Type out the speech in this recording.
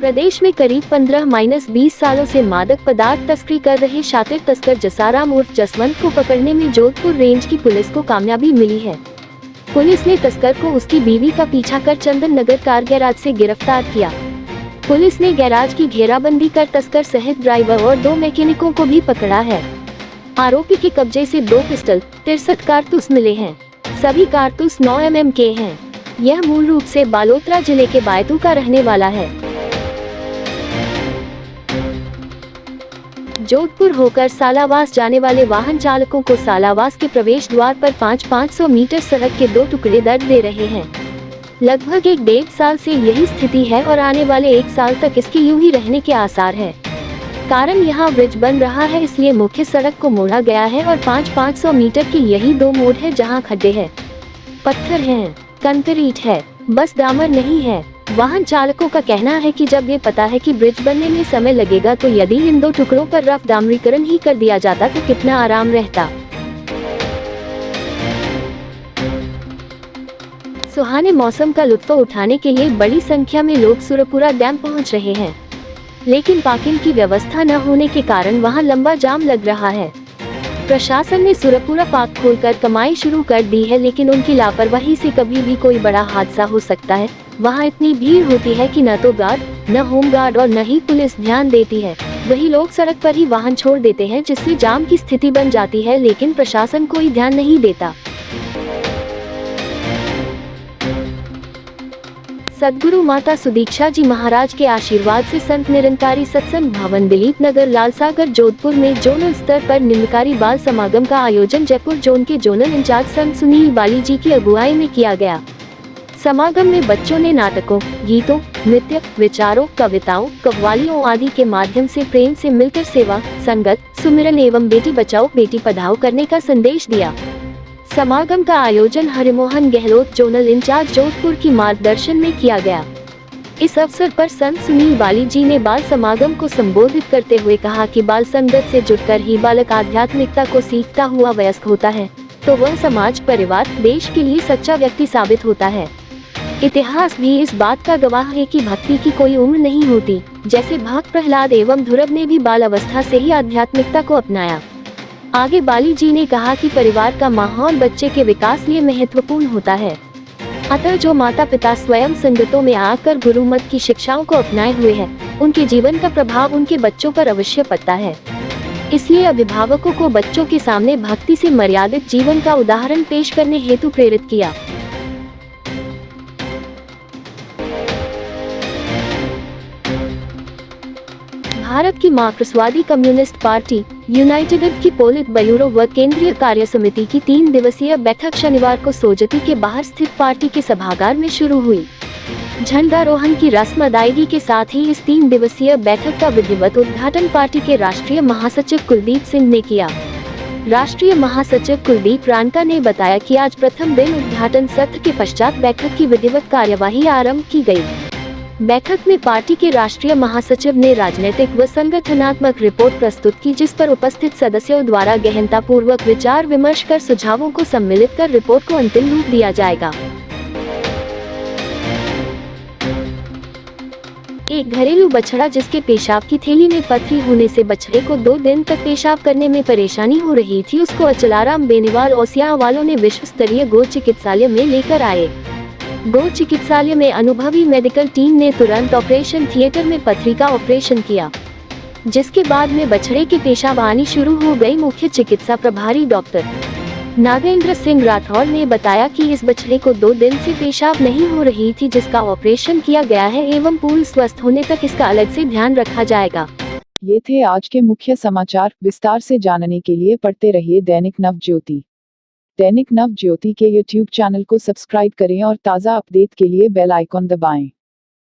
प्रदेश में करीब 15-20 सालों से मादक पदार्थ तस्करी कर रहे शातिर तस्कर जसाराम उर्फ जसवंत को पकड़ने में जोधपुर रेंज की पुलिस को कामयाबी मिली है। पुलिस ने तस्कर को उसकी बीवी का पीछा कर चंदन नगर कार गैराज से गिरफ्तार किया। पुलिस ने गैराज की घेराबंदी कर तस्कर सहित ड्राइवर और 2 मैकेनिकों को भी पकड़ा है। आरोपी के कब्जे से 2 पिस्टल, 63 कारतूस मिले हैं। सभी कारतूस 9 mm के हैं। यह मूल रूप से बालोतरा जिले के बायतू का रहने वाला है। जोधपुर होकर सालावास जाने वाले वाहन चालकों को सालावास के प्रवेश द्वार पर 500 मीटर सड़क के 2 टुकड़े दर्द दे रहे हैं। लगभग 1-1.5 साल से यही स्थिति है और आने वाले 1 साल तक इसके यूं ही रहने के आसार है। कारण यहाँ ब्रिज बन रहा है, इसलिए मुख्य सड़क को मोड़ा गया है और 500 मीटर के यही 2 मोड़ है जहाँ खड्डे हैं, पत्थर हैं, कंक्रीट है, बस डामर नहीं है। वाहन चालकों का कहना है कि जब ये पता है कि ब्रिज बनने में समय लगेगा तो यदि इन 2 टुकड़ों पर रफ डामरीकरण ही कर दिया जाता तो कितना आराम रहता। सुहाने मौसम का लुत्फ उठाने के लिए बड़ी संख्या में लोग सुरपुरा डैम पहुंच रहे हैं, लेकिन पार्किंग की व्यवस्था न होने के कारण वहां लंबा जाम लग रहा है। प्रशासन ने सुरपुरा पार्क खोलकर कमाई शुरू कर दी है, लेकिन उनकी लापरवाही से कभी भी कोई बड़ा हादसा हो सकता है। वहां इतनी भीड़ होती है कि न तो गार्ड, न होम गार्ड और न ही पुलिस ध्यान देती है। वही लोग सड़क पर ही वाहन छोड़ देते हैं, जिससे जाम की स्थिति बन जाती है, लेकिन प्रशासन कोई ध्यान नहीं देता। सद्गुरु माता सुदीक्षा जी महाराज के आशीर्वाद से संत निरंकारी सत्संग भवन दिलीप नगर लालसागर जोधपुर में जोनल स्तर पर निम्नकारी बाल समागम का आयोजन जयपुर जोन के जोनल इंचार्ज संत सुनील बाली जी की अगुवाई में किया गया। समागम में बच्चों ने नाटकों, गीतों, नृत्य, विचारों, कविताओं, कव्वालियों आदि के माध्यम से प्रेम से मिलकर सेवा, संगत, सुमिरन एवं बेटी बचाओ बेटी पढ़ाओ करने का संदेश दिया। समागम का आयोजन हरिमोहन गहलोत जोनल इंचार्ज जोधपुर की मार्गदर्शन में किया गया। इस अवसर पर संत सुनील बाली जी ने बाल समागम को संबोधित करते हुए कहा कि बाल संगत से जुड़कर ही बालक आध्यात्मिकता को सीखता हुआ वयस्क होता है, तो वह समाज, परिवार, देश के लिए सच्चा व्यक्ति साबित होता है। इतिहास भी इस बात का गवाह है कि भक्ति की कोई उम्र नहीं होती। जैसे भक्त प्रहलाद एवं ध्रुव ने भी बाल अवस्था से ही आध्यात्मिकता को अपनाया। आगे बाली जी ने कहा कि परिवार का माहौल बच्चे के विकास लिए महत्वपूर्ण होता है। अतः जो माता पिता स्वयं संगतों में आकर गुरु मत की शिक्षाओं को अपनाए हुए हैं, उनके जीवन का प्रभाव उनके बच्चों पर अवश्य पड़ता है। इसलिए अभिभावकों को बच्चों के सामने भक्ति से मर्यादित जीवन का उदाहरण पेश करने हेतु प्रेरित किया। भारत की मार्क्सवादी कम्युनिस्ट पार्टी यूनाइटेड की पोलित ब्यूरो व केंद्रीय कार्य समिति की 3 दिवसीय बैठक शनिवार को सोजती के बाहर स्थित पार्टी के सभागार में शुरू हुई। झंडारोहण की रस्म अदायगी के साथ ही इस 3 दिवसीय बैठक का विधिवत उद्घाटन पार्टी के राष्ट्रीय महासचिव कुलदीप सिंह ने किया। राष्ट्रीय महासचिव कुलदीप रांका ने बताया कि आज प्रथम दिन उद्घाटन सत्र के पश्चात बैठक की विधिवत कार्यवाही आरंभ की गई। बैठक में पार्टी के राष्ट्रीय महासचिव ने राजनीतिक व संगठनात्मक रिपोर्ट प्रस्तुत की, जिस पर उपस्थित सदस्यों द्वारा गहनतापूर्वक विचार विमर्श कर सुझावों को सम्मिलित कर रिपोर्ट को अंतिम रूप दिया जाएगा। एक घरेलू बछड़ा जिसके पेशाब की थैली में पथरी होने से बछड़े को 2 दिन तक पेशाब करने में परेशानी हो रही थी, उसको अचलाराम बेनीवाल ओसियां वालों ने विश्व स्तरीय गो चिकित्सालय में लेकर आए। गो चिकित्सालय में अनुभवी मेडिकल टीम ने तुरंत ऑपरेशन थिएटर में पथरी का ऑपरेशन किया, जिसके बाद में बछड़े के पेशाब आनी शुरू हो गई। मुख्य चिकित्सा प्रभारी डॉक्टर नागेंद्र सिंह राठौड़ ने बताया कि इस बछड़े को 2 दिन से पेशाब नहीं हो रही थी, जिसका ऑपरेशन किया गया है एवं पूर्ण स्वस्थ होने तक इसका अलग से ध्यान रखा जाएगा। ये थे आज के मुख्य समाचार। विस्तार से जानने के लिए पढ़ते रहिए दैनिक नव ज्योति। दैनिक नव ज्योति के YouTube चैनल को सब्सक्राइब करें और ताज़ा अपडेट के लिए बेल आइकॉन दबाएं।